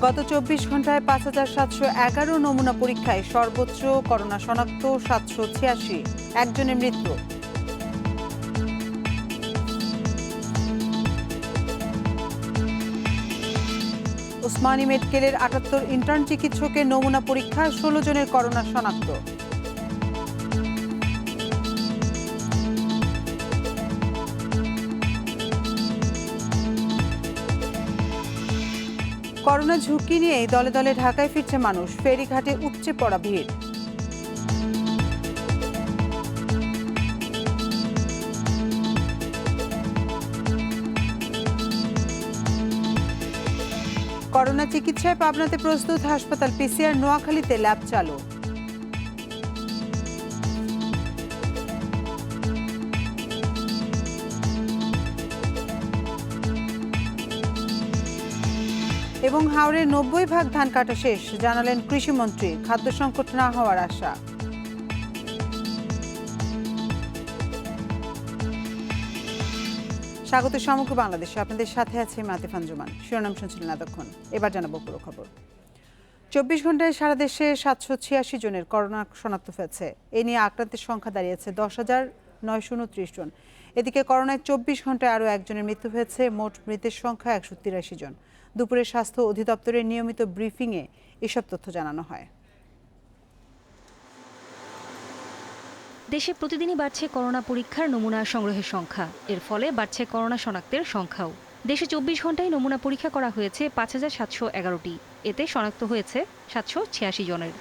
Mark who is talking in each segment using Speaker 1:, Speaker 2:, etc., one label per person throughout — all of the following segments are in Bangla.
Speaker 1: গত ২৪ ঘন্টায় ৫,৭১১ নমুনা পরীক্ষায় সর্বোচ্চ করোনা শনাক্ত ৭৮৬, একজনের মৃত্যু। ওসমানী মেডিকেলের ৭৮ ইন্টার্ন চিকিৎসকের নমুনা পরীক্ষায় ১৬ জনের করোনা শনাক্ত। করোনা ঝুঁকি নিয়েই দলে দলে ঢাকায় ফিরছে মানুষ, ফেরিঘাটে উপচে পড়া ভিড়। করোনা চিকিৎসায় পাবনাতে প্রস্তুত হাসপাতাল, পিসিআর নোয়াখালীতে ল্যাব চালু। এবং হাওড়ের ৯০% ধান কাটা শেষ, জানালেন কৃষিমন্ত্রী, খাদ্য সংকট না হওয়ার আশা। স্বাগত সমগ্র বাংলাদেশে, আপনাদের সাথে আছে মাতিফ আঞ্জুমান। শিরোনাম শুনছিলেন এতক্ষণ, এবার জানাবো পুরো খবর। ২৪ ঘন্টায় সারা দেশে ৭৮৬ জনের করোনা শনাক্ত হয়েছে। এ নিয়ে আক্রান্তের সংখ্যা দাঁড়িয়েছে ১০,৯২৯ জন। এদিকে করোনায় ২৪ ঘন্টায় আরও একজনের মৃত্যু হয়েছে। মোট মৃতের সংখ্যা ১৮৩ জন। দুপুরে স্বাস্থ্য অধিদপ্তরের নিয়মিত ব্রিফিংয়ে এসব তথ্য জানানো হয়।
Speaker 2: দেশে প্রতিদিনই বাড়ছে করোনা পরীক্ষার নমুনা সংগ্রহের সংখ্যা। এর ফলে বাড়ছে করোনা শনাক্তের সংখ্যাও। দেশে ২৪ ঘন্টায় নমুনা পরীক্ষা করা হয়েছে ৫,৭১১টি। এতে শনাক্ত হয়েছে ৭৮৬ জনের।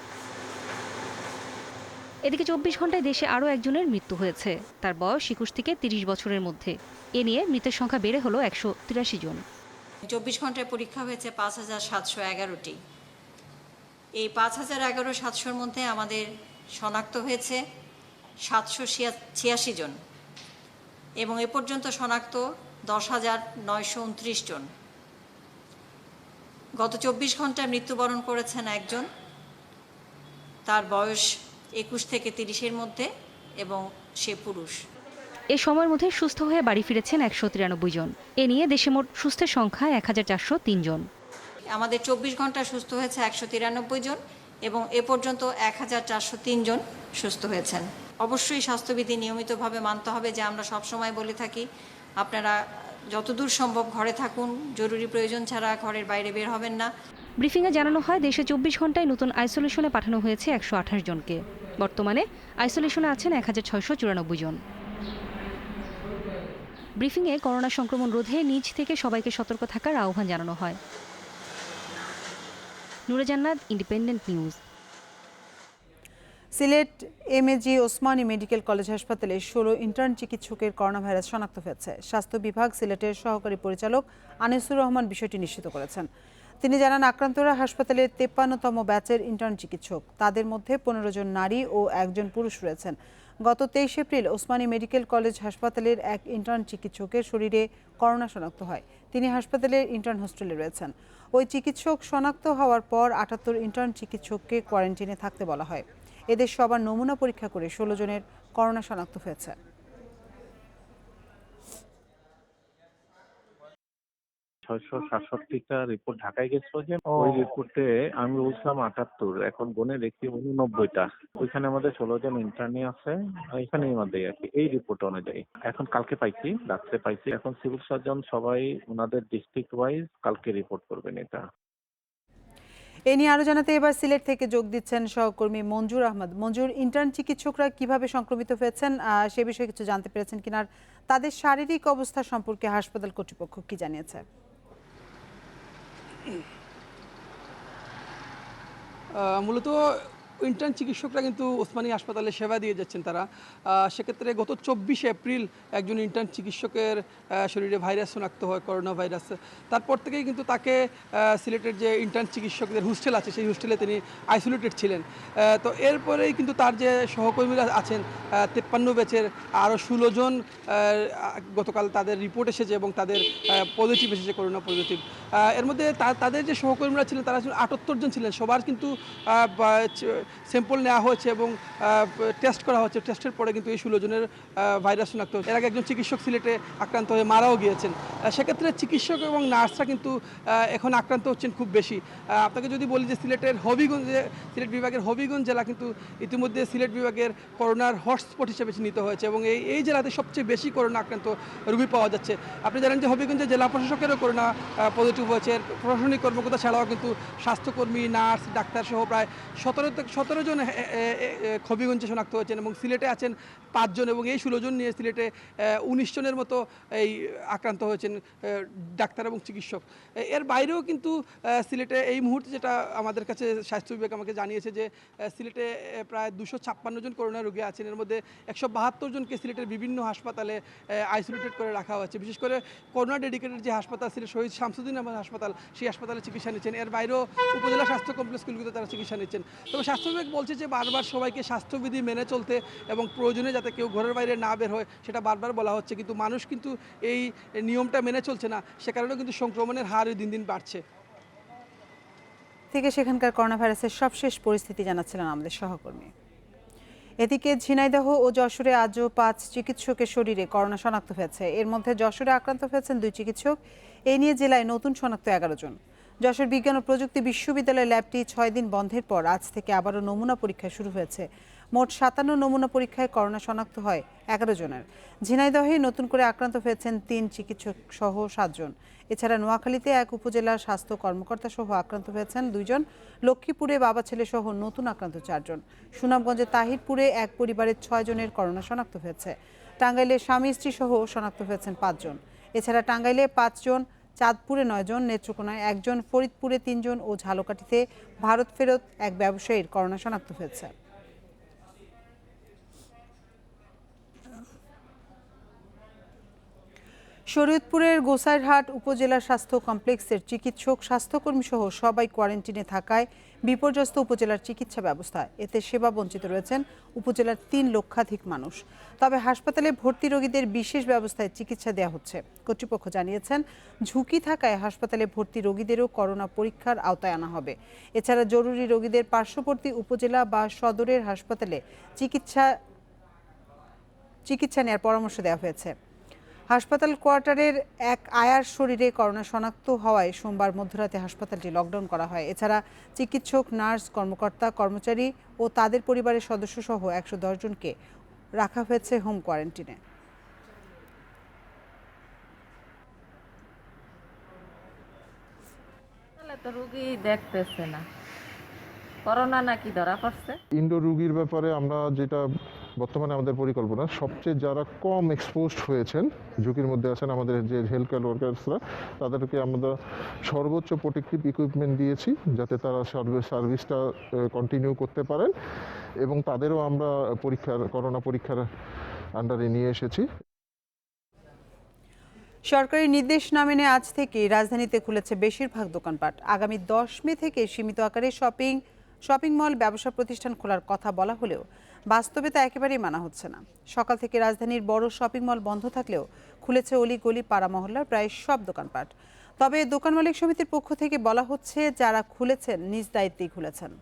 Speaker 2: এদিকে ২৪ ঘন্টায় দেশে আরও একজনের মৃত্যু হয়েছে। তার বয়স ২১ থেকে ৩০ বছরের মধ্যে। এ নিয়ে মৃতের সংখ্যা বেড়ে হলো ১৮৩ জন।
Speaker 3: ২৪ ঘন্টায় পরীক্ষা হয়েছে ৫,৭১১টি। এই ৫,০১১,৭০০-র মধ্যে আমাদের শনাক্ত হয়েছে ৭৮৬ জন এবং এ পর্যন্ত শনাক্ত ১০,৯২৯ জন। গত ২৪ ঘন্টায় মৃত্যুবরণ করেছেন একজন, তার বয়স ২১ থেকে ৩০-এর মধ্যে এবং সে পুরুষ।
Speaker 2: এ সময়ের মধ্যে সুস্থ হয়ে বাড়ি ফিরেছেন ১৯৩ জন। এ নিয়ে দেশে মোট সুস্থের সংখ্যা ১,৪০৩ জন।
Speaker 3: আমাদের ২৪ ঘন্টায় সুস্থ হয়েছে ১৯৩ জন এবং এ পর্যন্ত ১,৪০৩ জন সুস্থ হয়েছেন। অবশ্যই স্বাস্থ্যবিধি নিয়মিতভাবে মানতে হবে, যে আমরা সবসময় বলে থাকি, আপনারা যতদূর সম্ভব ঘরে থাকুন, জরুরি প্রয়োজন ছাড়া ঘরের বাইরে বের হবেন না।
Speaker 2: ব্রিফিংয়ে জানানো হয়, দেশে ২৪ ঘন্টায় নতুন আইসোলেশনে পাঠানো হয়েছে ১২৮ জনকে। বর্তমানে আইসোলেশনে আছেন ১,৬৯৪ জন। ব্রিফিংয়ে করোনা সংক্রমণ রোধে নিজ থেকে সবাইকে সতর্ক থাকার আহ্বান জানানো হয়। নূরে জান্নাত, independent news.
Speaker 1: Sylhet MAG Osmani medical college হাসপাতালে ১৬ ইন্টার্ন চিকিৎসকের করোনা ভাইরাস শনাক্ত হয়েছে। স্বাস্থ্য বিভাগ সিলেটের সহকারী পরিচালক আনিসুর রহমান বিষয়টি নিশ্চিত করেছেন। তিনি জানান, আক্রান্তরা হাসপাতালের ৫৩তম ব্যাচের ইন্টার্ন চিকিৎসক। তাদের মধ্যে ১৫ জন নারী ও একজন পুরুষ রয়েছেন। গত ২৩ এপ্রিল ওসমানী মেডিকেল কলেজ হাসপাতালের এক ইন্টার্ন চিকিৎসকের শরীরে করোনা শনাক্ত হয়। তিনি হাসপাতালের ইন্টার্ন হোস্টেলে রয়েছেন। ওই চিকিৎসক শনাক্ত হওয়ার পর ৭৮ ইন্টার্ন চিকিৎসককে কোয়ারেন্টিনে থাকতে বলা হয়। এদের সবার নমুনা পরীক্ষা করে ১৬ জনের করোনা শনাক্ত হয়েছে।
Speaker 4: ৬৬৭টা রিপোর্ট ঢাকায় গেছিল, যে ওই রিপোর্টে আমি বলছিলাম ৭৮, এখন গুনে দেখছি ৮৯টা। ওইখানে আমাদের ১৬ জন ইন্টার্নি আছে, এখানেই আমাদের আর কি এই রিপোর্ট অনুযায়ী। এখন কালকে পাইছি, রাত্রে পাইছি। এখন সিভিল সার্জন সবাই ওনাদের ডিস্ট্রিক্ট ওয়াইজ কালকে রিপোর্ট করবেন এটা।
Speaker 1: এ নিয়ে আরো জানাতে এবার সিলেট থেকে যোগ দিচ্ছেন সহকর্মী মঞ্জুর আহমদ। মঞ্জুর, ইন্টার্ন চিকিৎসকরা কিভাবে সংক্রমিত হয়েছেন সে বিষয়ে কিছু জানতে পেরেছেন কিনা, তাদের শারীরিক অবস্থা সম্পর্কে হাসপাতাল কর্তৃপক্ষ কি জানিয়েছে?
Speaker 5: মূলত ইন্টার্ন চিকিৎসকরা কিন্তু ওসমানী হাসপাতালে সেবা দিয়ে যাচ্ছেন তারা। সেক্ষেত্রে গত ২৪ এপ্রিল একজন ইন্টার্ন চিকিৎসকের শরীরে ভাইরাস শনাক্ত হয়, করোনা ভাইরাস। তারপর থেকেই কিন্তু তাকে সিলেটের যে ইন্টার্ন চিকিৎসকদের হোস্টেল আছে, সেই হোস্টেলে তিনি আইসোলেটেড ছিলেন। তো এরপরেই কিন্তু তার যে সহকর্মীরা আছেন ৫৩ ব্যাচের আরও ১৬ জন গতকাল তাদের রিপোর্ট এসেছে এবং তাদের পজিটিভ এসেছে, করোনা পজিটিভ। এর মধ্যে তাদের যে সহকর্মীরা ছিলেন তারা ৭৮ জন ছিলেন। সবার কিন্তু স্যাম্পল নেওয়া হয়েছে এবং টেস্ট করা হচ্ছে। টেস্টের পরে কিন্তু এই 16 জনের ভাইরাস শনাক্ত হয়েছে। এর আগে একজন চিকিৎসক সিলেটে আক্রান্ত হয়ে মারাও গিয়েছেন। সেক্ষেত্রে চিকিৎসক এবং নার্সরা কিন্তু এখন আক্রান্ত হচ্ছেন খুব বেশি। আপনাকে যদি বলি যে সিলেট বিভাগের হবিগঞ্জ জেলা কিন্তু ইতিমধ্যে সিলেট বিভাগের করোনার হটস্পট হিসেবে চিহ্নিত হয়েছে এবং এই জেলাতে সবচেয়ে বেশি করোনা আক্রান্ত রোগী পাওয়া যাচ্ছে। আপনি জানেন যে হবিগঞ্জের জেলা প্রশাসকেরও করোনা পজিটিভ হয়েছে। প্রশাসনিক কর্মকর্তা ছাড়াও কিন্তু স্বাস্থ্যকর্মী, নার্স, ডাক্তার সহ প্রায় 17 জন হবিগঞ্জে শনাক্ত হয়েছেন এবং সিলেটে আছেন 5 জন এবং এই 16 জন নিয়ে সিলেটে 19 জনের মতো এই আক্রান্ত হয়েছেন ডাক্তার এবং চিকিৎসক। এর বাইরেও কিন্তু সিলেটে এই মুহূর্তে যেটা আমাদের কাছে স্বাস্থ্য বিভাগ আমাকে জানিয়েছে যে সিলেটে প্রায় 256 জন করোনা রোগী আছেন। এর মধ্যে 172 জনকে সিলেটের বিভিন্ন হাসপাতালে আইসোলেটেড করে রাখা হয়েছে। বিশেষ করে করোনা ডেডিকেটেড যে হাসপাতাল সিলেট শহীদ শামসুদ্দিন আহমদ হাসপাতাল, সেই হাসপাতালে চিকিৎসা নিচ্ছেন। এর বাইরেও উপজেলা স্বাস্থ্য কমপ্লেক্সগুলোতে তারা চিকিৎসা নিচ্ছেন। তবে স্বাস্থ্য বিভাগ বলছে যে বারবার সবাইকে স্বাস্থ্যবিধি মেনে চলতে এবং প্রয়োজনে যাতে কেউ ঘরের বাইরে না বের হয় সেটা বারবার বলা হচ্ছে, কিন্তু মানুষ কিন্তু এই নিয়মটা মেনে চলছে না। সে কারণেও কিন্তু সংক্রমণের হার দিন দিন বাড়ছে।
Speaker 1: থেকে সেখানকার করোনা ভাইরাসের সবশেষ পরিস্থিতি জানাচ্ছিলেন আমাদের সহকর্মী। এদিকে ঝিনাইদহ ও যশোরে আজও 5 চিকিৎসকের শরীরে করোনা শনাক্ত হয়েছে। এর মধ্যে যশোরে আক্রান্ত হয়েছেন 2 চিকিৎসক। এই নিয়ে জেলায় নতুন শনাক্ত 11 জন। যশোর বিজ্ঞান ও প্রযুক্তি বিশ্ববিদ্যালয়ের ল্যাবটি 6 দিন বন্ধের পর আজ থেকে আবারও নমুনা পরীক্ষা শুরু হয়েছে। মোট 57 নমুনা পরীক্ষায় করোনা শনাক্ত হয় 11 জনের। ঝিনাইদহে নতুন করে আক্রান্ত হয়েছেন 3 চিকিৎসক সহ 7 জন। এছাড়া নোয়াখালীতে এক উপজেলার স্বাস্থ্য কর্মকর্তা সহ আক্রান্ত হয়েছেন 2 জন। লক্ষ্মীপুরে বাবা ছেলে সহ নতুন আক্রান্ত 4 জন। সুনামগঞ্জে তাহিরপুরে এক পরিবারের 6 জনের করোনা শনাক্ত হয়েছে। টাঙ্গাইলে স্বামী স্ত্রী সহ শনাক্ত হয়েছেন 5 জন। এছাড়া টাঙ্গাইলে 5 জন, চাঁদপুরে 9 জন, নেত্রকোনায় 1 জন, ফরিদপুরে 3 জন ও ঝালকাঠিতে ভারত ফেরত এক ব্যবসায়ীর করোনা শনাক্ত হয়েছে। শরীয়তপুরের গোসাইরহাট উপজেলা স্বাস্থ্য কমপ্লেক্সের চিকিৎসক, স্বাস্থ্যকর্মী সহ সবাই কোয়ারেন্টিনে থাকায় বিপর্যস্ত উপজেলার চিকিৎসা ব্যবস্থা। এতে সেবা বঞ্চিত রয়েছেন উপজেলার 3 লক্ষাধিক মানুষ। তবে হাসপাতালে ভর্তি রোগীদের বিশেষ ব্যবস্থায় চিকিৎসা দেওয়া হচ্ছে। কর্তৃপক্ষ জানিয়েছেন, ঝুঁকি থাকায় হাসপাতালে ভর্তি রোগীদেরও করোনা পরীক্ষার আওতায় আনা হবে। এছাড়া জরুরি রোগীদের পার্শ্ববর্তী উপজেলা বা সদরের হাসপাতালে চিকিৎসা নেওয়ার পরামর্শ দেওয়া হয়েছে। হাসপাতাল কোয়ার্টারের এক আয়ার শরীরে করোনা শনাক্ত হওয়ায় সোমবার মধ্যরাতে হাসপাতালটি লকডাউন করা হয়। এছাড়া চিকিৎসক, নার্স, কর্মকর্তা, কর্মচারী ও তাদের পরিবারের সদস্য সহ 110 জনকে রাখা হয়েছে হোম কোয়ারেন্টিনে।
Speaker 6: তো রোগী দেখতেছে না, করোনা নাকি ধরা পড়ছে।
Speaker 7: ইনডোর রোগীর ব্যাপারে আমরা যেটা বর্তমানে আমাদের পরিকল্পনা, সবচেয়ে যারা কম এক্সপোজড হয়েছেন, ঝুঁকির মধ্যে আছেন, আমাদের যে হেলথ কেয়ার ওয়ার্কার্সরা, তাদেরকে আমরা সর্বোচ্চ প্রোটেক্টিভ ইকুইপমেন্ট দিয়েছি যাতে তারা সার্ভিসটা কন্টিনিউ করতে পারেন এবং তাদেরও আমরা করোনা পরীক্ষার আন্ডারে নিয়ে এসেছি।
Speaker 1: সরকারি নির্দেশ না মেনে আজ থেকে রাজধানীতে খুলেছে বেশিরভাগ দোকানপাট। আগামী 10 মে থেকে সীমিত আকারে শপিং মল, ব্যবসা প্রতিষ্ঠান খোলার কথা বলা হলেও বাস্তবে তা একেবারেই মানা হচ্ছে না। সকাল থেকে রাজধানীর বড় শপিং মল বন্ধ থাকলেও খুলেছে অলি-গলি, পাড়া মহল্লার প্রায় সব দোকানপাট। তবে দোকান মালিক সমিতির পক্ষ থেকে বলা হচ্ছে, যারা খুলেছেন নিজ দায়িত্বেই খুলেছেন।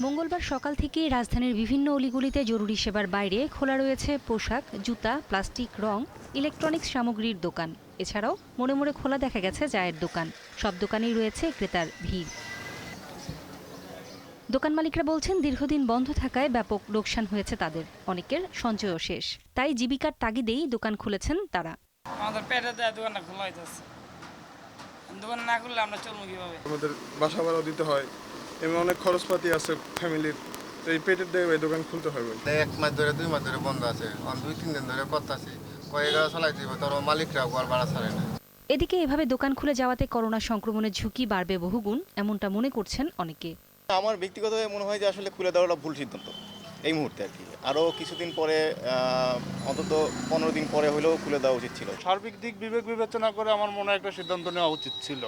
Speaker 2: মঙ্গলবার সকাল থেকেই রাজধানীর বিভিন্ন অলিগলিতে জরুরি সেবার বাইরে খোলা রয়েছে পোশাক, জুতা, প্লাস্টিক, রং, ইলেকট্রনিক্স সামগ্রীর দোকান। এছাড়াও মোড়ে মোড়ে খোলা দেখা গেছে চায়ের দোকান। সব দোকানেই রয়েছে ক্রেতার ভিড়। দোকান মালিকরা বলছেন, দীর্ঘদিন বন্ধ থাকায় ব্যাপক লোকসান হয়েছে তাদের। অনেকের সঞ্চয়ও শেষ, তাই জীবিকার তাগিদেই দোকান খুলেছেন তারা।
Speaker 8: আমাদের পেটে দেয় দোকানটা খোলা হইতেছে, দোকান না খুললে আমরা চলবো কিভাবে?
Speaker 9: আমাদের বাসা ভাড়া দিতে হয়, এমনি অনেক খরচপাতি আছে ফ্যামিলির, তো এই পেটের দেয় দোকান খুলতে হবে।
Speaker 10: 1 মাস ধরে 2 মাস ধরে বন্ধ আছে, 2-3 দিন ধরে কথা আছে, কয়েকটা চালাইতে হবে, তার মালিকরা আর ভাড়া ছাড়ে না।
Speaker 2: এদিকে এভাবে দোকান খুলে যাওয়াতে করোনা সংক্রমণের ঝুঁকি বাড়বে বহুগুণ, এমনটা মনে করছেন অনেকে।
Speaker 11: আমার ব্যক্তিগতভাবে মনে হয় যে আসলে খুলে দেওয়াটা ভুল সিদ্ধান্ত এই মুহূর্তে আর কি। আরও কিছুদিন পরে, অন্তত 15 দিন পরে হলেও খুলে দেওয়া উচিত ছিল।
Speaker 9: সার্বিক দিক বিবেচনা করে আমার মনে হয় একটা সিদ্ধান্ত নেওয়া উচিত ছিল।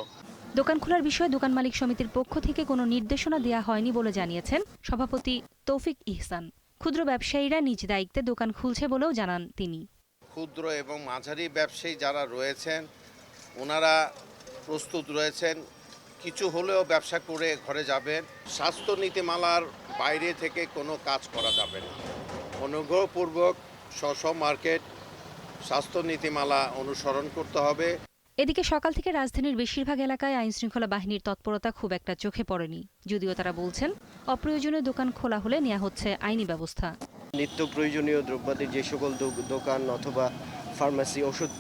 Speaker 2: দোকান খোলার বিষয়ে দোকান মালিক সমিতির পক্ষ থেকে কোনো নির্দেশনা দেওয়া হয়নি বলে জানিয়েছেন সভাপতি তৌফিক ইহসান। ক্ষুদ্র ব্যবসায়ীরা নিজ দায়িত্বে দোকান খুলছে বলেও জানান তিনি।
Speaker 12: ক্ষুদ্র এবং মাঝারি ব্যবসায়ী যারা রয়েছেন, ওনারা প্রস্তুত রয়েছেন কিছু হলেও ব্যবসা করে ঘরে যাবেন। স্বাস্থ্য নীতিমালার বাইরে থেকে কোনো কাজ করা যাবে না। অনুগ্রহপূর্বক স্ব মার্কেট স্বাস্থ্য নীতিমালা অনুসরণ করতে হবে।
Speaker 2: এদিকে সকাল থেকে রাজধানীর বেশিরভাগ এলাকায় আইনশৃঙ্খলা বাহিনীর তৎপরতা খুব একটা চোখে পড়েনি, যদিও তারা বলছেন অপ্রয়োজনীয় দোকান খোলা হলে নেওয়া হচ্ছে আইনি ব্যবস্থা।
Speaker 13: নিত্য প্রয়োজনীয় দ্রব্যাদির যে সকল দোকান অথবা ফার্মেসি, ওষুধ,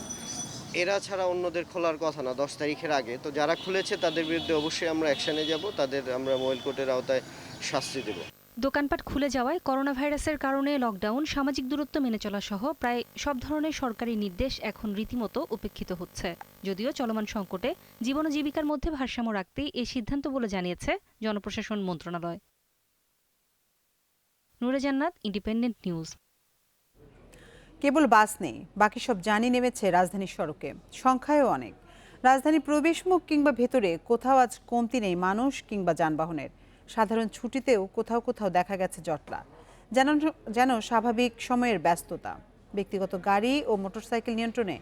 Speaker 13: এরা ছাড়া অন্যদের খোলার কথা না 10 তারিখের আগে। তো যারা খুলেছে তাদের বিরুদ্ধে অবশ্যই আমরা অ্যাকশনে যাব, তাদের আমরা মোবাইল কোর্টের আওতায় শাস্তি দেব।
Speaker 2: দোকানপাট খুলে যাওয়ায় করোনা ভাইরাসের কারণে লকডাউন, সামাজিক দূরত্ব মেনে চলা সহ প্রায় সব ধরনের সরকারি নির্দেশ এখন রীতিমতো উপেক্ষিত হচ্ছে। যদিও চলমান সংকটে জীবন ও জীবিকার মধ্যে ভারসাম্য রাখতেই এই সিদ্ধান্ত বলে জানিয়েছে জনপ্রশাসন মন্ত্রণালয়। নূরে জান্নাত, ইন্ডিপেন্ডেন্ট নিউজ।
Speaker 1: কেবল বাস নেই, বাকি সব যানই নেমেছে রাজধানীর সড়কে, সংখ্যায়ও অনেক। রাজধানীর প্রবেশমুখ কিংবা ভেতরে কোথাও আজ কমতি নেই মানুষ কিংবা যানবাহনের। সাধারণ ছুটিতেও কোথাও কোথাও দেখা গেছে জটলা, যেন স্বাভাবিক সময়ের ব্যস্ততা। ব্যক্তিগত গাড়ি ও মোটরসাইকেল নিয়ন্ত্রণে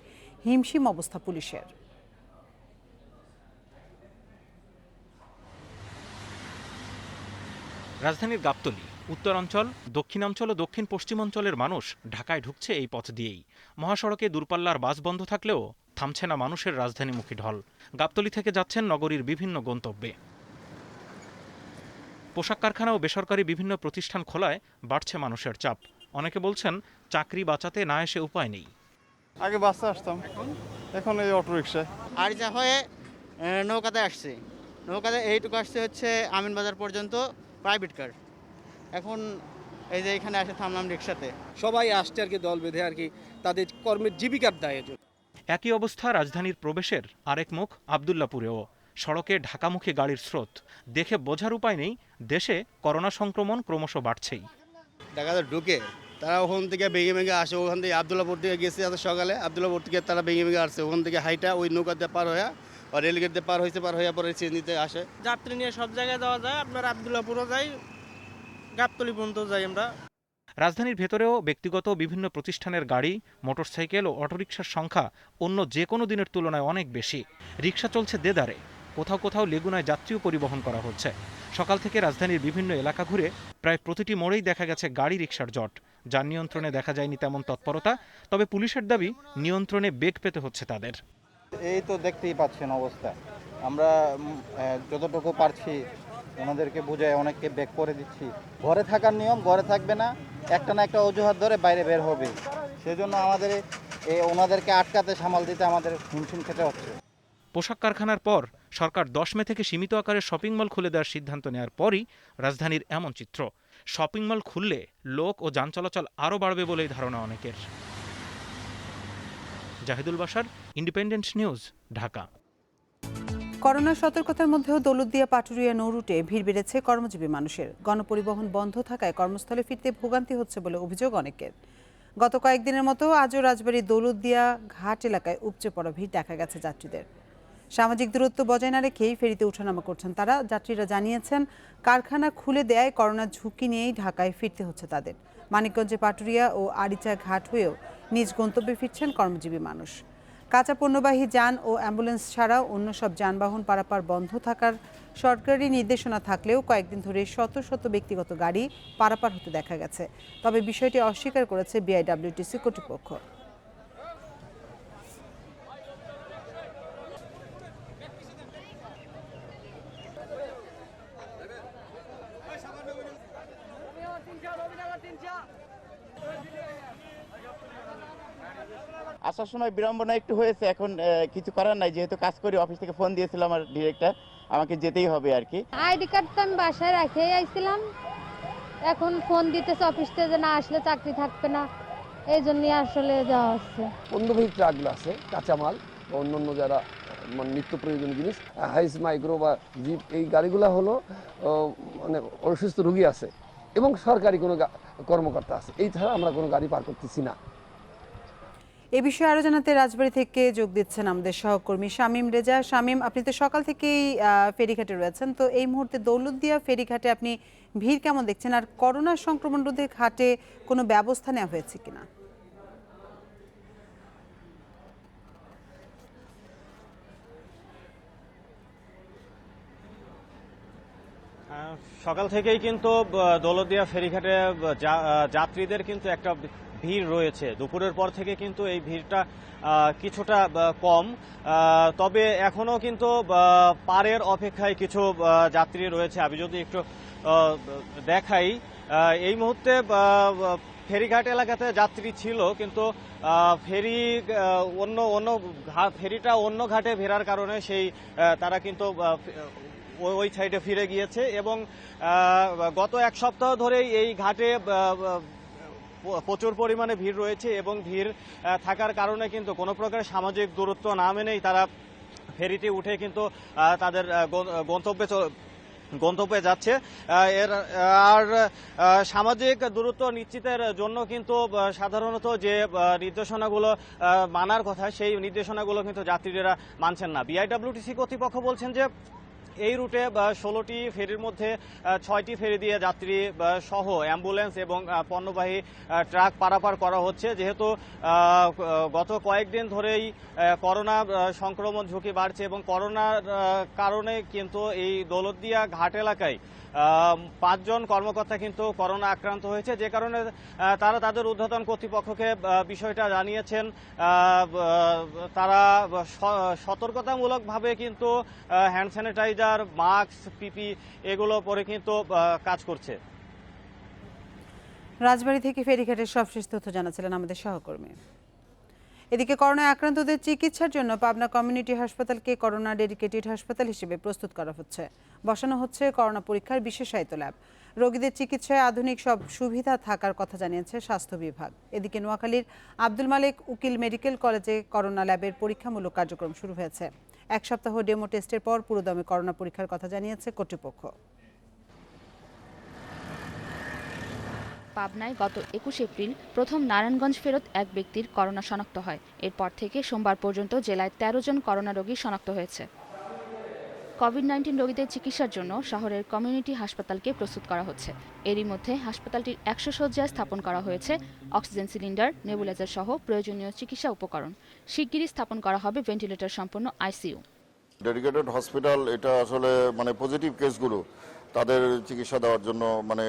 Speaker 1: হিমশিম অবস্থা পুলিশের।
Speaker 14: রাজধানীর গাবতলী, উত্তরাঞ্চল, দক্ষিণাঞ্চল ও দক্ষিণ পশ্চিমাঞ্চলের মানুষ ঢাকায় ঢুকছে এই পথ দিয়েই। মহাসড়কে দূরপাল্লার বাস বন্ধ থাকলেও থামছে না মানুষের রাজধানীমুখী ঢল। গাবতলী থেকে যাচ্ছেন নগরীর বিভিন্ন গন্তব্যে। পোশাক কারখানা ও বেসরকারি বিভিন্ন প্রতিষ্ঠান খোলায় বাড়ছে মানুষের চাপ। অনেকে বলছেন চাকরি বাঁচাতে না এসে উপায় নেই।
Speaker 9: আগে বাসে আসতাম, এখন এই অটোরিকশায়।
Speaker 15: আর যা হয়ে নৌকাতে আসছে, নৌকাতে এইটুকু আসছে হচ্ছে আমিনবাজার পর্যন্ত প্রাইভেট কার। এখন এই যে এখানে আসে থামলাম রিক্সাতে।
Speaker 5: সবাই আসছে আর কি দল বেঁধে আর কি তাদের কর্মের জীবিকার দায়ে।
Speaker 14: একই অবস্থা রাজধানীর প্রবেশের আরেক মুখ আব্দুল্লাপুরেও। সড়কে ঢাকামুখী গাড়ির স্রোত দেখে বোঝার উপায় নেই, দেশে করোনা সংক্রমণ ক্রমশ বাড়ছেই।
Speaker 15: দেখা যায় ঢুকে তারা ওখান থেকে ভেঙে ভেঙে আসে, ওখান থেকে আবদুল্লাপুর থেকে গেছে আজ সকালে, আবদুল্লাপুর থেকে তারা ভেঙে ভেঙে আসছে, ওখান থেকে হাইটা ওই নৌকাতে পার হয়ে আর রেলগেট দিয়ে পার হয়েছে, পার হয়ে পরে সিএনজিতে আসে।
Speaker 8: যাত্রী নিয়ে সব জায়গায় যাওয়া যায়, আপনার আব্দুল্লাপুরও যাই, গাবতলী পর্যন্ত যাই আমরা।
Speaker 14: রাজধানীর ভেতরেও ব্যক্তিগত বিভিন্ন প্রতিষ্ঠানের গাড়ি, মোটরসাইকেল ও অটোরিকশার সংখ্যা অন্য যে কোনো দিনের তুলনায় অনেক বেশি। রিকশা চলছে দেদারে, কোথাও কোথাও লেগুনায় যাত্রীও পরিবহন করা হচ্ছে। সকাল থেকে রাজধানীর বিভিন্ন এলাকা ঘুরে প্রায় প্রতিটি মোড়েই দেখা গেছে গাড়ি রিকশার জট। যান নিয়ন্ত্রণে দেখা যায়নি তেমন তৎপরতা, তবে পুলিশের দাবি নিয়ন্ত্রণে বেগ পেতে হচ্ছে তাদের।
Speaker 16: এই তো দেখতেই পাচ্ছেন অবস্থা, আমরা যতটুকু পারছি ওনাদেরকে বুঝায় অনেককে ব্যাক করে দিচ্ছি। ঘরে থাকার নিয়ম, ঘরে থাকবে না, একটা না একটা অজুহাত ধরে বাইরে বের হবে। সেজন্য আমাদের ওনাদেরকে আটকাতে সামাল দিতে আমাদের হিমশিম খেতে হচ্ছে।
Speaker 14: পোশাক কারখানার পর সরকার 10 মে থেকে সীমিত আকারে শপিং মল খুলে দেওয়ার সিদ্ধান্ত নেওয়ার পরই রাজধানীর এমন চিত্র। শপিং মল খুললে লোক ও যান চলাচল আরও বাড়বে বলেই ধারণা অনেকের। Zahidul Bashar, independent news, Dhaka.
Speaker 1: Corona সতর্কতার মধ্যেও দৌলতদিয়া পাটুরিয়া নৌরুটে ভিড় বেড়েছে কর্মজীবী মানুষের। গণপরিবহন বন্ধ থাকায় কর্মস্থলে ফিরতে ভোগান্তি হচ্ছে বলে অভিযোগ অনেকের। গত কয়েকদিনের মতো আজও রাজবাড়ীর দৌলতদিয়া ঘাট এলাকায় উপচে পড়া ভিড় দেখা গেছে যাত্রীদের। সামাজিক দূরত্ব বজায় না রেখেই ফেরিতে ওঠানামা করছেন তারা। যাত্রীরা জানিয়েছেন কারখানা খুলে দেয়ায় করোনার ঝুঁকি নিয়েই ঢাকায় ফিরতে হচ্ছে তাদের। মানিকগঞ্জে পাটুরিয়া ও আরিচা ঘাট হয়েও নিজ গন্তব্যে ফিরছেন কর্মজীবী মানুষ। কাঁচা পণ্যবাহী যান ও অ্যাম্বুলেন্স ছাড়াও অন্য সব যানবাহন পারাপার বন্ধ থাকার সরকারি নির্দেশনা থাকলেও কয়েকদিন ধরে শত শত ব্যক্তিগত গাড়ি পারাপার হতে দেখা গেছে। তবে বিষয়টি অস্বীকার করেছে বিআইডব্লিউটিসি কর্তৃপক্ষ।
Speaker 15: আসার সময় বিড়ম্বনা একটু হয়েছে, এখন কিছু করার নাই, যেহেতু কাজ করি, অফিস থেকে ফোন দিয়েছিল আমার ডিরেক্টর, আমাকে যেতেই হবে আর কি।
Speaker 17: আইডি কার্ড তো আমি বাসায় রেখেই আইছিলাম, এখন ফোন দিতেছে অফিস থেকে যে না আসলে চাকরি থাকবে না, এই জন্যই আসলে যাওয়া হচ্ছে।
Speaker 18: পণ্যবাহী ট্রাকগুলো আছে, কাঁচামাল বা অন্যান্য যারা নিত্য প্রয়োজনীয় জিনিস, হাইস মাইক্রো বা জিপ, এই গাড়িগুলো হলো মানে অসুস্থ রোগী আছে এবং সরকারি কোনো কর্মকর্তা আছে, এই ছাড়া আমরা কোনো গাড়ি পার করতেছি না।
Speaker 1: এ বিষয়ে আরো জানাতে রাজবাড়ী থেকে যোগ দিচ্ছেন আমাদের সহকর্মী শামীম রেজা। শামীম, আপনি তো সকাল থেকেই ফেরিঘাটে রয়েছেন, তো এই মুহূর্তে দৌলতদিয়া ফেরিঘাটে আপনি ভিড় কেমন দেখছেন, আর করোনা সংক্রমণ রোধে ঘাটে কোনো ব্যবস্থা নেওয়া হয়েছে কিনা?
Speaker 19: সকাল থেকেই কিন্তু দৌলতদিয়া ফেরিঘাটে যাত্রীদের কিন্তু একটা ভিড় রয়েছে। দুপুরের পর থেকে কিন্তু এই ভিড়টা কিছুটা কম, তবে এখনো কিন্তু পারের অপেক্ষায় কিছু যাত্রী রয়েছে। আমি যদি একটু দেখাই, এই মুহূর্তে ফেরিঘাট এলাকাতে যাত্রী ছিল, কিন্তু ফেরিটা অন্য ঘাটে ফেরার কারণে তারা কিন্তু ওই সাইডে ফিরে গিয়েছে এবং গত এক সপ্তাহ ধরেই এই ঘাটে প্রচুর পরিমাণে ভিড় রয়েছে এবং ভিড় থাকার কারণে কিন্তু কোনো প্রকার সামাজিক দূরত্ব না মেনেই তারা ফেরিতে উঠে কিন্তু তাদের গন্তব্যে যাচ্ছে। আর সামাজিক দূরত্ব নিশ্চিতের জন্য কিন্তু সাধারণত যে নির্দেশনাগুলো মানার কথা, সেই নির্দেশনাগুলো কিন্তু যাত্রীরা মানছেন না। বিআইডব্লিউটিসি কর্তৃপক্ষ বলছেন যে এই রুটে 16টি ফেরির মধ্যে 6টি ফেরি দিয়ে যাত্রী সহ অ্যাম্বুলেন্স এবং পণ্যবাহী ট্রাক পারাপার করা হচ্ছে, যেহেতু গত কয়েকদিন ধরেই করোনা সংক্রমণ ঝুঁকি বাড়ছে এবং করোনার কারণে কিন্তু এই দৌলতদিয়া ঘাট এলাকায় 5 জন কর্মকর্তা কিন্তু করোনা আক্রান্ত হয়েছে, যে কারণে তারা তাদের ঊর্ধ্বতন কর্তৃপক্ষকে বিষয়টা জানিয়েছেন। তারা সতর্কতামূলকভাবে কিন্তু হ্যান্ড স্যানিটাইজার, মাস্ক, পিপি এগুলো পরে কিন্তু কাজ করছে।
Speaker 1: রাজবাড়ী থেকে ফেরিঘাটের সবশেষ তথ্য জানাচ্ছিলেন আমাদের সহকর্মী। এদিকে করোনায় আক্রান্তদের চিকিৎসার জন্য পাবনা কমিউনিটি হাসপাতালকে করোনা ডেডিকেটেড হাসপাতাল হিসেবে প্রস্তুত করা হচ্ছে। বসানো হচ্ছে করোনা পরীক্ষার বিশেষায়িত ল্যাব। রোগীদের চিকিৎসায় আধুনিক সব সুবিধা থাকার কথা জানিয়েছে স্বাস্থ্য বিভাগ। এদিকে নোয়াখালীর আব্দুল মালেক উকিল মেডিকেল কলেজে করোনা ল্যাবের পরীক্ষামূলক কার্যক্রম শুরু হয়েছে। 1 সপ্তাহ ডেমো টেস্টের পর পুরোদমে করোনা পরীক্ষার কথা জানিয়েছে কর্তৃপক্ষ।
Speaker 20: পাবনায় গত 21 এপ্রিল প্রথম নারায়ণগঞ্জ ফেরত এক ব্যক্তির করোনা শনাক্ত হয়। এরপর থেকে সোমবার পর্যন্ত জেলায় 13 জন করোনা রোগী শনাক্ত হয়েছে। কোভিড-19 রোগীদের চিকিৎসার জন্য শহরের কমিউনিটি হাসপাতালকে প্রস্তুত করা হচ্ছে। এরই মধ্যে হাসপাতালটির 100 শয্যায় স্থাপন করা হয়েছে অক্সিজেন সিলিন্ডার, নেবুলাইজার সহ প্রয়োজনীয় চিকিৎসা উপকরণ। শিগগিরই স্থাপন করা হবে ভেন্টিলেটর সম্পন্ন আইসিইউ।
Speaker 21: ডেডিকেটেড হসপিটাল এটা আসলে পজিটিভ কেসগুলো তাদের চিকিৎসা দেওয়ার জন্য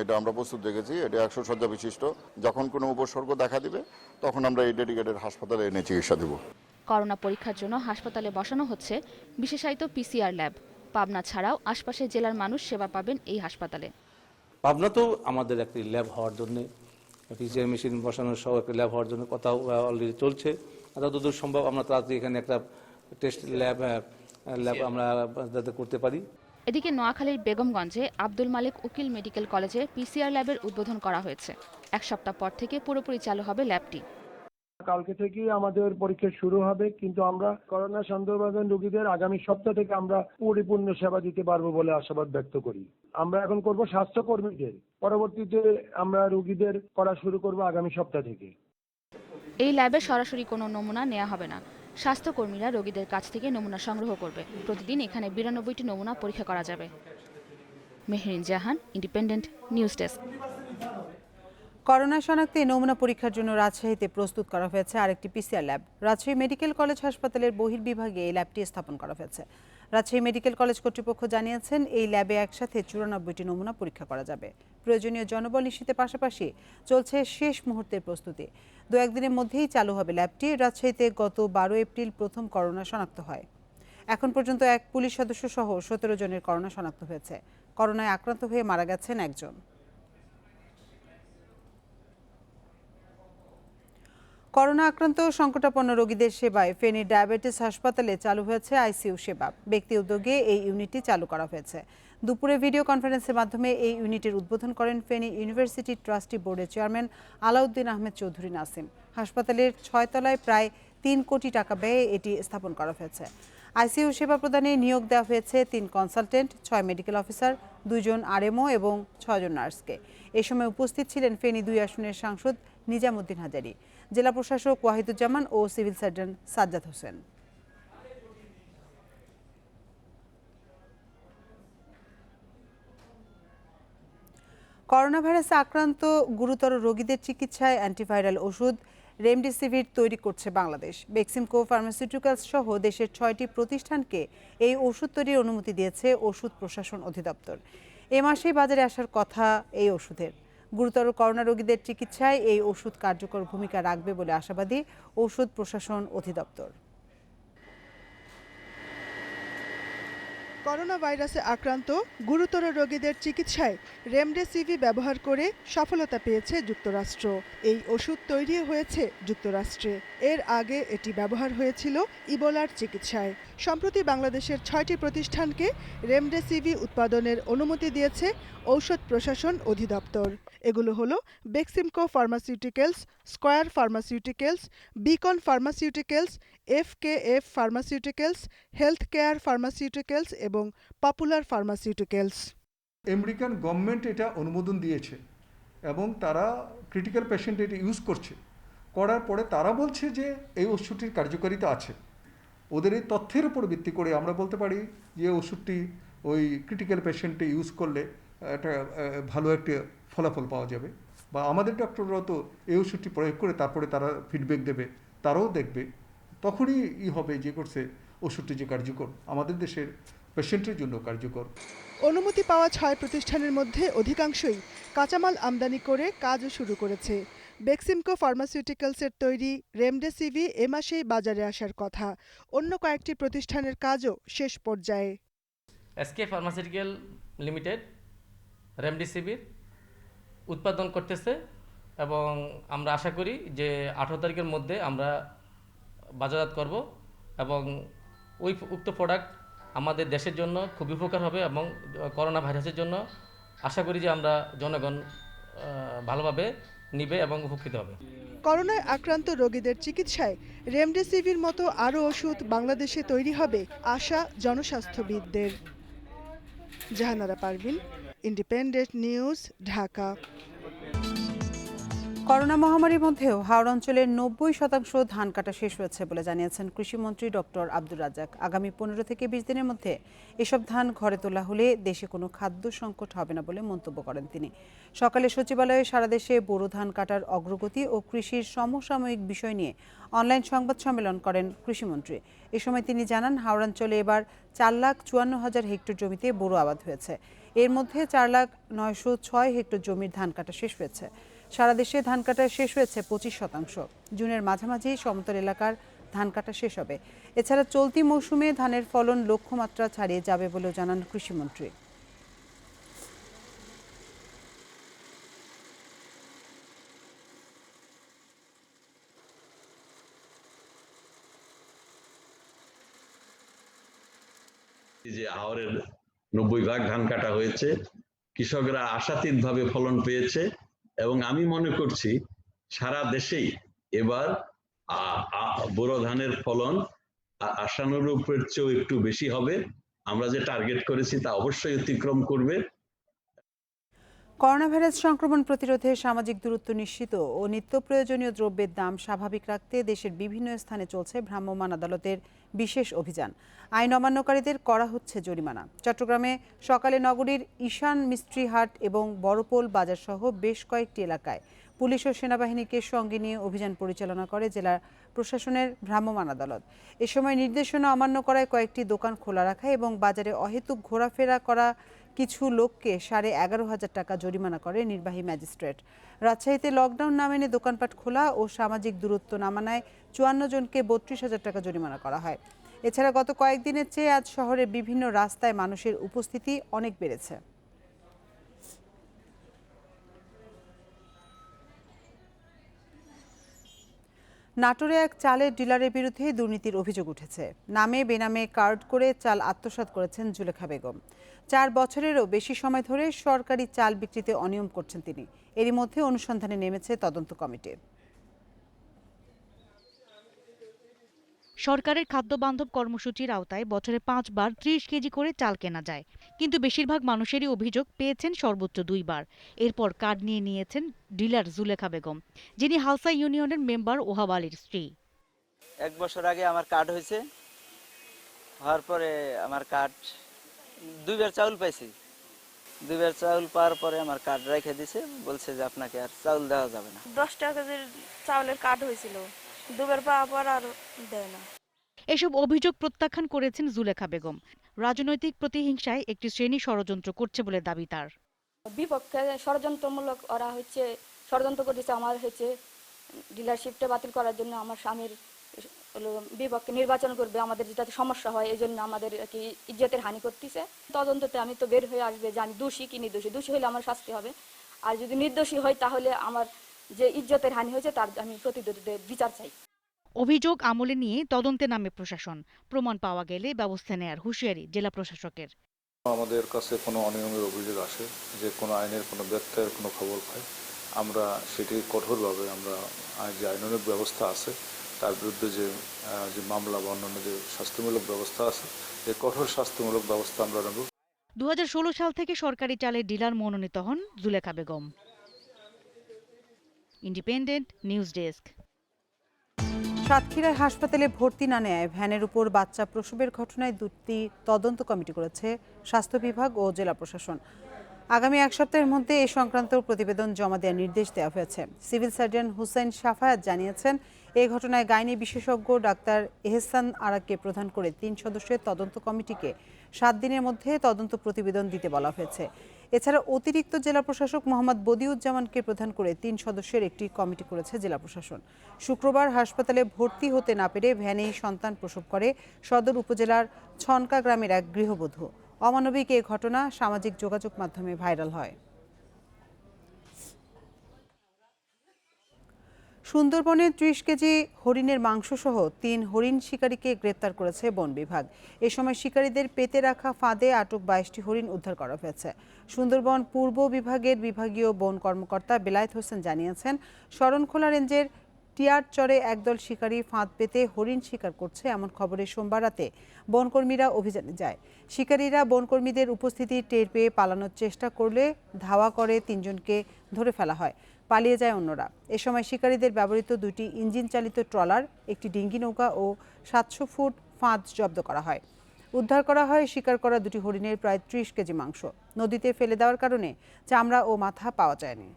Speaker 21: এটা আমরা প্রস্তুত রেখেছি। এটা 100 শয্যা বিশিষ্ট। যখন কোনো উপসর্গ দেখা দিবে তখন আমরা এই ডেডিকেটেড হাসপাতালে এনে চিকিৎসা দেব।
Speaker 20: করোনা পরীক্ষার জন্য হাসপাতালে বসানো হচ্ছে বিশেষায়িত পিসিআর ল্যাব। পাবনা ছাড়াও আশপাশের জেলার মানুষ সেবা পাবেন এই হাসপাতালে।
Speaker 22: পাবনা তো আমাদের একটি ল্যাব হওয়ার জন্য, পিসিআর মেশিন বসানোর সহ একটা ল্যাব হওয়ার জন্য কথা অলরেডি চলছে। যতদূর সম্ভব আমরা তাড়াতাড়ি এখানে একটা টেস্ট ল্যাব আমরা যাতে করতে পারি।
Speaker 20: এদিকে নোয়াখালীর বেগমগঞ্জে আব্দুল মালেক উকিল মেডিকেল কলেজে পিসিআর ল্যাবের উদ্বোধন করা হয়েছে। 1 সপ্তাহ পর থেকে পুরোপুরি চালু হবে ল্যাবটি।
Speaker 23: কালকে থেকেই আমাদের পরীক্ষা শুরু হবে, কিন্তু আমরা করোনা সন্দেহভাজন রোগীদের আগামী সপ্তাহ থেকে আমরা পরিপূর্ণ সেবা দিতে পারবো বলে আশাবাদ ব্যক্ত করি। আমরা এখন করব স্বাস্থ্যকর্মীদের, পরবর্তীতে আমরা রোগীদের করা শুরু করব আগামী সপ্তাহ থেকে।
Speaker 20: এই ল্যাবে সরাসরি কোনো নমুনা নেওয়া হবে না। স্বাস্থ্যকর্মীরা রোগীদের কাছ থেকে নমুনা সংগ্রহ করবে। প্রতিদিন এখানে 92টি নমুনা পরীক্ষা করা যাবে। মেহরিন জাহান, ইন্ডিপেন্ডেন্ট নিউজ ডেস্ক।
Speaker 1: করোনা শনাক্তে নমুনা পরীক্ষার জন্য রাজশাহীতে প্রস্তুত করা হয়েছে আরেকটি PCR lab. Rajshahi medical college হাসপাতালের বহির্বিভাগে এই ল্যাবটি স্থাপন করা হয়েছে। রাজশাহী মেডিকেল কলেজ কর্তৃপক্ষ জানিয়েছেন এই ল্যাবে একসাথে 94টি নমুনা পরীক্ষা করা যাবে। প্রয়োজনীয় জনবল নিশ্চিতের পাশাপাশি চলছে শেষ মুহূর্তের প্রস্তুতি। 2-1 দিনের মধ্যেই চালু হবে ল্যাবটি। রাজশাহীতে গত 12 এপ্রিল প্রথম করোনা শনাক্ত হয়। এখন পর্যন্ত এক পুলিশ সদস্য সহ 17 জনের করোনা শনাক্ত হয়েছে। করোনায় আক্রান্ত হয়ে মারা গেছেন একজন। করোনা আক্রান্ত সংকটাপন্ন রোগীদের সেবায় ফেনী ডায়াবেটিস হাসপাতালে চালু হয়েছে আইসিইউ সেবা। ব্যক্তি উদ্যোগে এই ইউনিটটি চালু করা হয়েছে। দুপুরে ভিডিও কনফারেন্সের মাধ্যমে এই ইউনিটের উদ্বোধন করেন ফেনী ইউনিভার্সিটি ট্রাস্টি বোর্ডের চেয়ারম্যান আলাউদ্দিন আহমেদ চৌধুরী নাসিম। হাসপাতালের 6 তলায় প্রায় 3 কোটি টাকা ব্যয়ে এটি স্থাপন করা হয়েছে। আইসিইউ সেবা প্রদানে নিয়োগ দেওয়া হয়েছে 3 কনসালটেন্ট, 6 মেডিকেল অফিসার, 2 জন আরএমও এবং 6 জন নার্সকে। এ সময় উপস্থিত ছিলেন ফেনী 2 আসনের সাংসদ নিজামুদ্দিন হাজারী, জেলা প্রশাসক ওয়াহিদুজ্জামান ও civil surgeon Sajjad Hossain. Corona ভাইরাসে আক্রান্ত গুরুতর রোগীদের চিকিৎসায় অ্যান্টিভাইরাল ওষুধ রেমডেসিভির তৈরি করছে বাংলাদেশ। বেক্সিমকো ফার্মাসিউটিক্যালস সহ দেশের 6টি প্রতিষ্ঠানকে এই ওষুধ তৈরির অনুমতি দিয়েছে ওষুধ প্রশাসন অধিদপ্তর। এ মাসেই বাজারে আসার কথা এই ওষুধের। গুরুতর করোনা রোগীদের চিকিৎসায় এই ওষুধ কার্যকর ভূমিকা রাখবে বলে আশাবাদী ঔষধ প্রশাসন অধিদপ্তর।
Speaker 3: করোনা ভাইরাসে আক্রান্ত গুরুতর রোগীদের চিকিৎসায় রেমডেসিভি ব্যবহার করে সফলতা পেয়েছে যুক্তরাষ্ট্র। এই ওষুধ তৈরি হয়েছে যুক্তরাষ্ট্রে। এর আগে এটি ব্যবহার হয়েছিল ইবোলার চিকিৎসায়। সম্প্রতি বাংলাদেশের 6টি প্রতিষ্ঠানকে রেমডেসিভি উৎপাদনের অনুমতি দিয়েছে ঔষধ প্রশাসন অধিদপ্তর। এগুলো হলো Beximco pharmaceuticals, square pharmaceuticals, Beacon pharmaceuticals, FKF pharmaceuticals, health care pharmaceuticals এবং পপুলার ফার্মাসিউটিক্যালস।
Speaker 4: আমেরিকান গভর্নমেন্ট এটা অনুমোদন দিয়েছে এবং তারা ক্রিটিক্যাল পেশেন্ট এটা ইউজ করছে। করার পরে তারা বলছে যে এই ওষুধটির কার্যকারিতা আছে। ওদের এই তথ্যের উপর ভিত্তি করে আমরা বলতে পারি যে ওষুধটি ওই ক্রিটিক্যাল পেশেন্টে ইউজ করলে একটা ভালো একটা ফলাফল পাওয়া যাবে। বা আমাদের ডক্টররাও তো এই ওষুধটি প্রয়োগ করে তারপরে তারা ফিডব্যাক দেবে, তারাও দেখবে, তখনই হবে যে করছে ওষুধটি যে কার্যকর, আমাদের দেশের পেশেন্টের জন্য কার্যকর।
Speaker 3: অনুমতি পাওয়া 6 প্রতিষ্ঠানের মধ্যে অধিকাংশই কাঁচামাল আমদানি করে কাজও শুরু করেছে। বেক্সিমকো ফার্মাসিউটিক্যালসের তৈরি রেমডেসিভি এ মাসেই বাজারে আসার কথা। অন্য কয়েকটি প্রতিষ্ঠানের কাজও শেষ পর্যায়ে।
Speaker 6: SK ফার্মাসিউটিক্যাল লিমিটেড রেমডেসিভির উৎপাদন করতেছে এবং আমরা আশা করি যে 18 তারিখের মধ্যে আমরা বাজারজাত করব এবং ওই উক্ত প্রোডাক্ট আমাদের দেশের জন্য খুবই উপকার হবে এবং করোনা ভাইরাসের জন্য আশা করি যে আমরা জনগণ ভালোভাবে নিবে এবং উপকৃত হবে।
Speaker 3: করোনায় আক্রান্ত রোগীদের চিকিৎসায় রেমডেসিভির মতো আরও ওষুধ বাংলাদেশে তৈরি হবে আশা জনস্বাস্থ্যবিদদের। Jahanara Parvin, Independent news, Dhaka.
Speaker 1: Corona মহামারীর মধ্যেও হাওড় অঞ্চলের 90% ধান কাটা শেষ হয়েছে বলে জানিয়েছেন কৃষিমন্ত্রী ডক্টর আব্দুর রাজ্জাক। আগামী 15 থেকে 20 দিনের মধ্যে এসব ধান ঘরে তোলা হলে দেশে কোনো খাদ্য সংকট হবে না বলে মন্তব্য করেন তিনি। সকালে সচিবালয়ে সারা দেশে বোরো ধান কাটার অগ্রগতি ও কৃষির সমসাময়িক বিষয় নিয়ে অনলাইন সংবাদ সম্মেলন করেন কৃষিমন্ত্রী। এ সময় তিনি জানান, হাওড়াঞ্চলে এবার 4,54,000 হেক্টর জমিতে বোরো আবাদ হয়েছে। এর মধ্যে 4,09,06 হেক্টর জমির ধান কাটা শেষ হয়েছে। সারা দেশে ধান কাটা শেষ হয়েছে 25%। জুনের মাঝামাঝি সমতল এলাকার ধান কাটা শেষ হবে। এছাড়া চলতি মৌসুমে ধানের ফলন লক্ষ্যমাত্রা ছাড়িয়ে যাবে বলেও জানান কৃষিমন্ত্রী।
Speaker 24: যে হাওরের 90 ভাগ ধান কাটা হয়েছে, কৃষকরা আশাতীতভাবে ফলন পেয়েছে এবং আমি মনে করছি সারা দেশেই এবার বোরো ধানের ফলন আশানুরূপের চেয়েও একটু বেশি হবে। আমরা যে টার্গেট করেছি তা অবশ্যই অতিক্রম করবে।
Speaker 1: করোনা ভাইরাস সংক্রমণ প্রতিরোধে সামাজিক দূরত্ব নিশ্চিত ও নিত্য প্রয়োজনীয় দ্রব্যের দাম স্বাভাবিক রাখতে দেশের বিভিন্ন স্থানে চলছে ভ্রাম্যমাণ আদালতের বিশেষ অভিযান। আইন অমান্যকারীদের করা হচ্ছে জরিমানা। চট্টগ্রামে সকালে নগরীর ঈশান মিস্ত্রিহাট এবং বড়পোল বাজার সহ বেশ কয়েকটি এলাকায় পুলিশ ও সেনাবাহিনীকে সঙ্গে নিয়ে অভিযান পরিচালনা করে জেলা প্রশাসনের ভ্রাম্যমাণ আদালত। এ সময় নির্দেশনা অমান্য করায় কয়েকটি দোকান খোলা রাখা এবং বাজারে অহেতুক ঘোরাফেরা করা কিছু লোককে 11,500 টাকা জরিমানা করে নির্বাহী ম্যাজিস্ট্রেট। রাজশাহীতে লকডাউন না মেনে দোকানপাট খোলা ও সামাজিক দূরত্ব না মানায় 54 জনকে 32,000 টাকা জরিমানা করা হয়। এছাড়া গত কয়েকদিনের চেয়ে আজ শহরের বিভিন্ন রাস্তায় মানুষের উপস্থিতি অনেক বেড়েছে। নাটোরে এক চালের ডিলারের বিরুদ্ধে দুর্নীতির অভিযোগ উঠেছে। নামে বেনামে কার্ড করে চাল আত্মসাৎ করেছেন জুলেখা বেগম। 4 বছরেরও বেশি সময় ধরে সরকারি চাল বিক্রিতে অনিয়ম করছেন তিনি। এরই মধ্যে অনুসন্ধানে নেমেছে তদন্ত কমিটি।
Speaker 2: সরকারের খাদ্য বান্ধব কর্মসূচির আওতায় বছরে 5 বার 30 কেজি করে চাল কেনা যায়, কিন্তু বেশিরভাগ মানুষেরই অভিযোগ পেয়েছেন সর্বোচ্চ 2 বার। এরপর কার্ড নিয়েছেন ডিলার জুলেখা বেগম, যিনি হালসা ইউনিয়নের মেম্বার ওহাব আলীর স্ত্রী।
Speaker 25: 1 বছর আগে আমার কার্ড হয়েছে, হওয়ার পরে আমার কার্ড 2 বার চাউল পাইছি। 2 বার চাউল পাওয়ার পরে আমার কার্ড রেখে দিছে, বলছে যে আপনাকে আর চাউল দেওয়া যাবে না।
Speaker 26: 10 টাকার চাউলের কার্ড হয়েছিল, 2 বার পাওয়ার পর আর দেয় না।
Speaker 2: এসব অভিযোগ প্রত্যাখ্যান করেছেন জুলেখা বেগম।
Speaker 7: রাজনৈতিক প্রতিহিংসায় একটি শ্রেণী ষড়যন্ত্র করছে বলে দাবি তার।
Speaker 9: বিপক্ষে ষড়যন্ত্রমূলক ওরা ষড়যন্ত্র করেছে আমার ডিলারশিপটা বাতিল করার জন্য। আমার স্বামীর বিপক্ষে নির্বাচন করবে, আমাদের যেটাতে সমস্যা হয় এই জন্য আমাদের কি ইজ্জতের হানি করতেছে। তদন্ততে আমি তো বের হয়ে আসবে যে আমি দোষী কি নির্দোষী। দোষী হলে আমার শাস্তি হবে, আর যদি নির্দোষী হয় তাহলে আমার যে ইজ্জতের হানি হয়েছে তার আমি প্রতিদ্বন্দ্বীদের বিচার চাই।
Speaker 7: অভিযোগ আমলে নিয়ে তদন্তে নামে প্রশাসন। প্রমাণ পাওয়া গেলে ব্যবস্থা নেয়ার হুঁশিয়ারি জেলা প্রশাসকের।
Speaker 10: আমাদের কাছে কোনো অনিয়মের অভিযোগ আসে, যে কোনো আইনের কোনো ব্যত্যয়ের কোনো খবর পাই, আমরা সেটি কঠোরভাবে আমরা যে আইনানুগ ব্যবস্থা আছে তার বিরুদ্ধে যে মামলা বা অন্যান্য যে শাস্তিমূলক ব্যবস্থা আছে এই কঠোর শাস্তিমূলক ব্যবস্থা আমরা নেব।
Speaker 7: 2016 সাল থেকে সরকারি চালের ডিলার মনোনীত হন Zulekha Begum. Independent news desk.
Speaker 1: সাতক্ষীরায় হাসপাতালে ভর্তি না নেয় ভ্যানের উপর বাচ্চা প্রসবের ঘটনায় দুটি তদন্ত কমিটি করেছে স্বাস্থ্য বিভাগ ও জেলা প্রশাসন। আগামী এক সপ্তাহের মধ্যে এই সংক্রান্ত প্রতিবেদন জমা দেওয়ার নির্দেশ দেওয়া হয়েছে। সিভিল সার্জন হুসাইন সাফায়াত জানিয়েছেন, এই ঘটনায় গাইনি বিশেষজ্ঞ ডাক্তার এহসান আরাকে প্রধান করে 3 সদস্যের তদন্ত কমিটিকে 7 দিনের মধ্যে তদন্ত প্রতিবেদন দিতে বলা হয়েছে। এছাড়া অতিরিক্ত জেলা প্রশাসক মোহাম্মদ বদিউজ্জামানকে প্রধান করে 3 সদস্যের একটি কমিটি করেছে জেলা প্রশাসন। শুক্রবার হাসপাতালে ভর্তি হতে না পেরে ভ্যানেই সন্তান প্রসব করে সদর উপজেলার ছনকা গ্রামের এক গৃহবধূ। অমানবিক এই ঘটনা সামাজিক যোগাযোগ মাধ্যমে ভাইরাল হয়। সুন্দরবনে 30 কেজি হরিণের মাংসসহ 3 হরিণ শিকারীকে গ্রেপ্তার করেছে বন বিভাগ। এ সময় শিকারীদের পেতে রাখা ফাঁদে আটক 22টি হরিণ উদ্ধার করা হয়েছে। সুন্দরবন পূর্ব বিভাগের বিভাগীয় বন কর্মকর্তা বেলায়েত হোসেন জানিয়েছেন, শরণখোলা রেঞ্জের টিয়ারচরে একদল শিকারী ফাঁদ পেতে হরিণ শিকার করছে এমন খবরে সোমবার রাতে বনকর্মীরা অভিযানে যায়। শিকারীরা বনকর্মীদের উপস্থিতি টের পেয়ে পালানোর চেষ্টা করলে ধাওয়া করে 3 জনকে ধরে ফেলা হয়। পালিয়ে যায় অন্যরা। এ সময় শিকারীদের ব্যবহৃত 2টি ইঞ্জিন চালিত ট্রলার, একটি ডিঙ্গি নৌকা ও 700 ফুট ফাঁদ জব্দ করা হয়। উদ্ধার করা হয় শিকার করা 2টি হরিণের প্রায় 30 কেজি মাংস। নদীতে ফেলে দেওয়ার কারণে চামড়া ও মাথা পাওয়া যায়নি।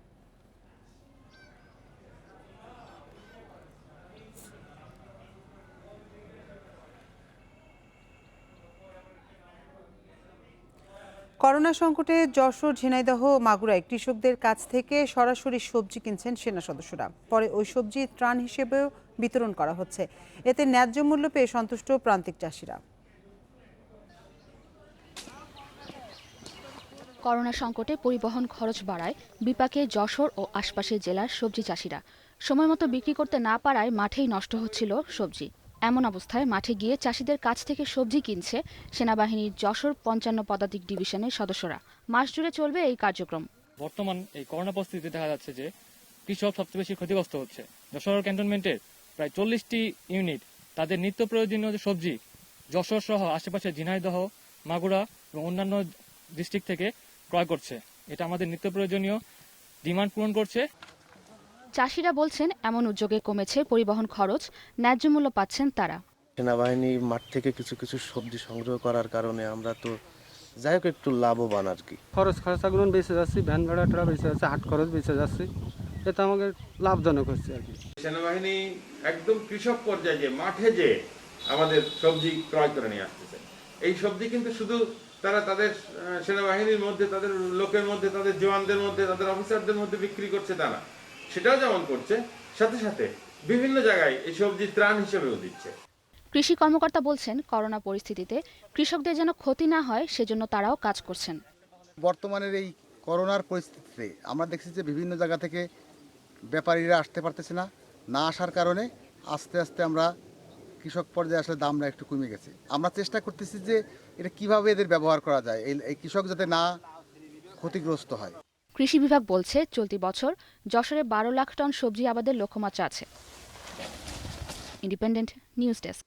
Speaker 1: করোনা সংকটে যশোর, ঝিনাইদহ, মাগুরায় কৃষকদের কাছ থেকে সরাসরি সবজি কিনছেন সেনা সদস্যরা। পরে ওই সবজি ত্রাণ হিসেবেও বিতরণ করা হচ্ছে। এতে ন্যায্য মূল্য পেয়ে সন্তুষ্ট প্রান্তিক চাষিরা।
Speaker 20: করোনা সংকটে পরিবহন খরচ বাড়ায় বিপাকে যশোর ও আশপাশের জেলার সবজি চাষিরা। সময়মতো বিক্রি করতে না পারায় মাঠেই নষ্ট হচ্ছিল সবজি। এমন অবস্থায় মাঠে গিয়ে চাষিদের কাছ থেকে সবজি কিনছে সেনাবাহিনীর যশোর 55 পদাতিক ডিভিশনের সদস্যরা। মাস জুড়ে চলবে এই কার্যক্রম।
Speaker 11: বর্তমান এই করোনা পরিস্থিতিতে দেখা যাচ্ছে যে কৃষক সবচেয়ে বেশি ক্ষতিগ্রস্ত হচ্ছে। যশোর ক্যান্টনমেন্টের প্রায় 40টি ইউনিট তাদের নিত্য প্রয়োজনীয় সবজি যশোর সহ আশেপাশে ঝিনাইদহ, মাগুরা এবং অন্যান্য ডিস্ট্রিক্ট থেকে ক্রয় করছে। এটা আমাদের নিত্য প্রয়োজনীয় ডিমান্ড পূরণ করছে।
Speaker 20: চাষিরা বলছেন, এমন উদ্যোগে কমেছে পরিবহন খরচ, ন্যায্য মূল্য পাচ্ছেন তারা।
Speaker 12: সেনাবাহিনী মাঠ থেকে কিছু কিছু সবজি সংগ্রহ করার কারণে আমরা তো যাই হোক একটু লাভবান আর কি।
Speaker 13: খরচাগুলো বেঁচে যাচ্ছি, ভ্যান ভাড়াটা বেঁচে যাচ্ছে, হাট খরচ বেঁচে যাচ্ছে, এটা আমাদের লাভজনক হচ্ছে আর কি।
Speaker 27: সেনাবাহিনী একদম কৃষক পর্যায়ে যে মাঠে যে আমাদের সবজি ক্রয় করে নিয়ে আসতেছে। এই সবজি কিন্তু শুধু তারা তাদের সেনাবাহিনীর মধ্যে, তাদের লোকের মধ্যে, তাদের জওয়ানদের মধ্যে, তাদের অফিসারদের মধ্যে বিক্রি করছে তা না, সেটাও যেমন করছে, সাথে সাথে বিভিন্ন জায়গায় এই সবজি ত্রাণ হিসেবেও দিচ্ছে।
Speaker 20: কৃষি কর্মকর্তা বলছেন, করোনা পরিস্থিতিতে কৃষকদের যেন ক্ষতি না হয় সেজন্য তারাও কাজ করছেন।
Speaker 28: বর্তমানের এই করোনার পরিস্থিতিতে আমরা দেখছি যে বিভিন্ন জায়গা থেকে ব্যাপারীরা আসতে পারতেছে না, না আসার কারণে আস্তে আস্তে আমরা কৃষক পর্যায়ে আসলে দামটা একটু কমে গেছে। আমরা চেষ্টা করতেছি যে এটা কিভাবে এদের ব্যবহার করা যায়, এই কৃষক যাতে না ক্ষতিগ্রস্ত হয়।
Speaker 20: কৃষি বিভাগ বলছে, চলতি বছর যশোরে 12 লাখ টন সবজি আবাদের লক্ষ্যমাত্রা আছে। Independent news desk.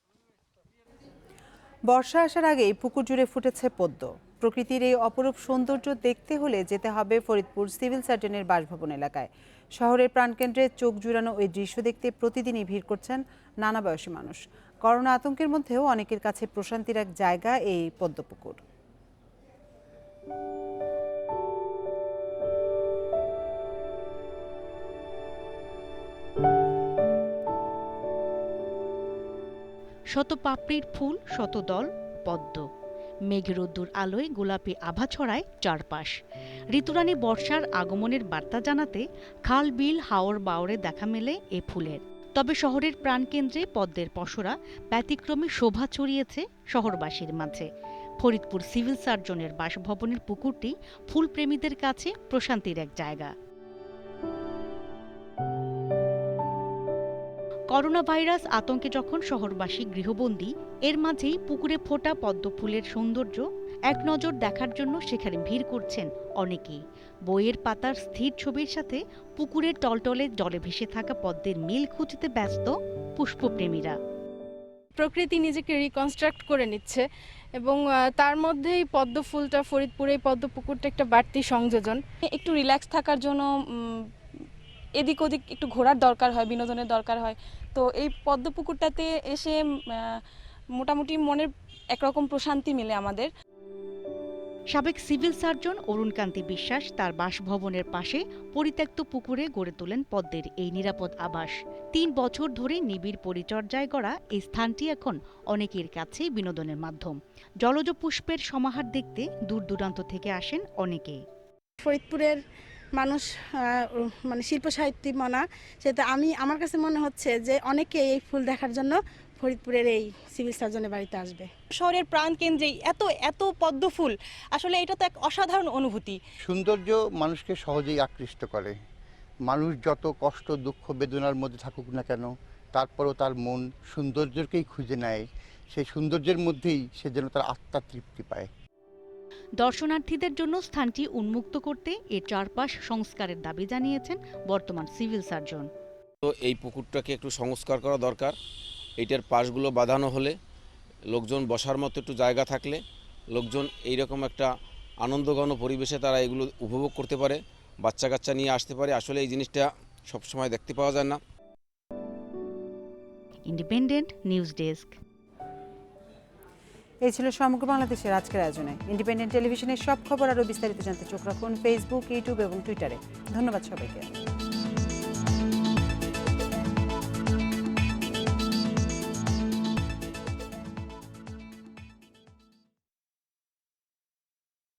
Speaker 1: বর্ষা আসার আগেই পুকুর জুড়ে ফুটেছে পদ্ম। প্রকৃতির এই অপরূপ সৌন্দর্য দেখতে হলে যেতে হবে ফরিদপুর সিভিল সার্জনের বাসভবন এলাকায়। শহরের প্রাণকেন্দ্রে চোখ জুড়ানো ওই দৃশ্য দেখতে প্রতিদিনই ভিড় করছেন নানা বয়সী মানুষ। করোনা আতঙ্কের মধ্যেও অনেকের কাছে প্রশান্তির এক জায়গা এই পদ্মপুকুর।
Speaker 7: শত পাপড়ির ফুল, শত দল পদ্ম, মেঘ রোদ্দুর আলোয় গোলাপি আভা ছড়ায় চারপাশ। ঋতুরানী বর্ষার আগমনের বার্তা জানাতে খাল বিল হাওর বাওরে দেখা মেলে এ ফুলের। তবে শহরের প্রাণকেন্দ্রে পদ্মের পসরা ব্যতিক্রমী শোভা ছড়িয়েছে শহরবাসীর মাঝে। ফরিদপুর সিভিল সার্জনের বাসভবনের পুকুরটি ফুলপ্রেমীদের কাছে প্রশান্তির এক জায়গা। করোনা ভাইরাস আতঙ্কে যখন শহরবাসী গৃহবন্দী, এর মাঝেই পুকুরে ফোটা পদ্ম ফুলের সৌন্দর্য এক নজর দেখার জন্য সেখানে ভিড় করছেন অনেকেই। বইয়ের পাতার স্থির ছবির সাথে পুকুরের টলটলে জলে ভেসে থাকা পদ্মের মিল খুঁজতে ব্যস্ত পুষ্পপ্রেমীরা।
Speaker 5: প্রকৃতি নিজেকে রিকনস্ট্রাক্ট করে নিচ্ছে এবং তার মধ্যেই পদ্ম ফুলটা, ফরিদপুরে পদ্ম পুকুরটা একটা বাড়তি সংযোজন। একটু রিল্যাক্স থাকার জন্য এদিক ওদিক একটু ঘোরার দরকার হয়, বিনোদনের দরকার হয়। তো এই পদ্ম পুকুরটাতে এসে মোটামুটি মনের একরকম প্রশান্তি মিলে আমাদের।
Speaker 7: সাবেক সিভিল সার্জন অরুণকান্তি বিশ্বাস তার বাসভবনের পাশে পরিত্যক্ত পুকুরে গড়ে তোলেন পদ্মের এই নিরাপদ আবাস। ৩ বছর ধরে নিবিড় পরিচর্যায় গড়া এই স্থানটি এখন অনেকের কাছে বিনোদনের মাধ্যম। জলজ পুষ্পের সমাহার দেখতে দূর দূরান্ত থেকে আসেন অনেকে।
Speaker 8: ফরিদপুরের মানুষ মানে শিল্প সাহিত্যিক মনা, সেটা আমার কাছে মনে হচ্ছে যে অনেকে এই ফুল দেখার জন্য ফরিদপুরের এই সিভিল সার্জনের বাড়িতে আসবে।
Speaker 14: শহরের প্রাণকেন্দ্রে এত পদ্ম ফুল, আসলে এটা তো এক অসাধারণ অনুভূতি।
Speaker 28: সৌন্দর্য মানুষকে সহজেই আকৃষ্ট করে। মানুষ যত কষ্ট দুঃখ বেদনার মধ্যে থাকুক না কেন, তারপরও তার মন সৌন্দর্যকেই খুঁজে নেয়। সেই সৌন্দর্যের মধ্যেই সে যেন তার আত্মার তৃপ্তি পায়।
Speaker 7: দর্শনার্থীদের জন্য স্থানটি উন্মুক্ত করতে এর চারপাশ সংস্কারের দাবি জানিয়েছেন বর্তমান সিভিল সার্জন।
Speaker 15: তো এই পুকুরটাকে একটু সংস্কার করা দরকার। এইটার পাশগুলো বাঁধানো হলে, লোকজন বসার মতো একটু জায়গা থাকলে, লোকজন এইরকম একটা আনন্দঘন পরিবেশে তারা এগুলো উপভোগ করতে পারে, বাচ্চা কাচ্চা নিয়ে আসতে পারে। আসলে এই জিনিসটা সবসময় দেখতে পাওয়া যায় না।
Speaker 7: Independent news desk.
Speaker 1: এই ছিল সমগ্র বাংলাদেশের আজকের আয়োজনে। ইন্ডিপেন্ডেন্ট টেলিভিশনের সব খবর আরও বিস্তারিত জানতে চোখ রাখুন ফেসবুক, ইউটিউব এবং টুইটারে। ধন্যবাদ সবাইকে।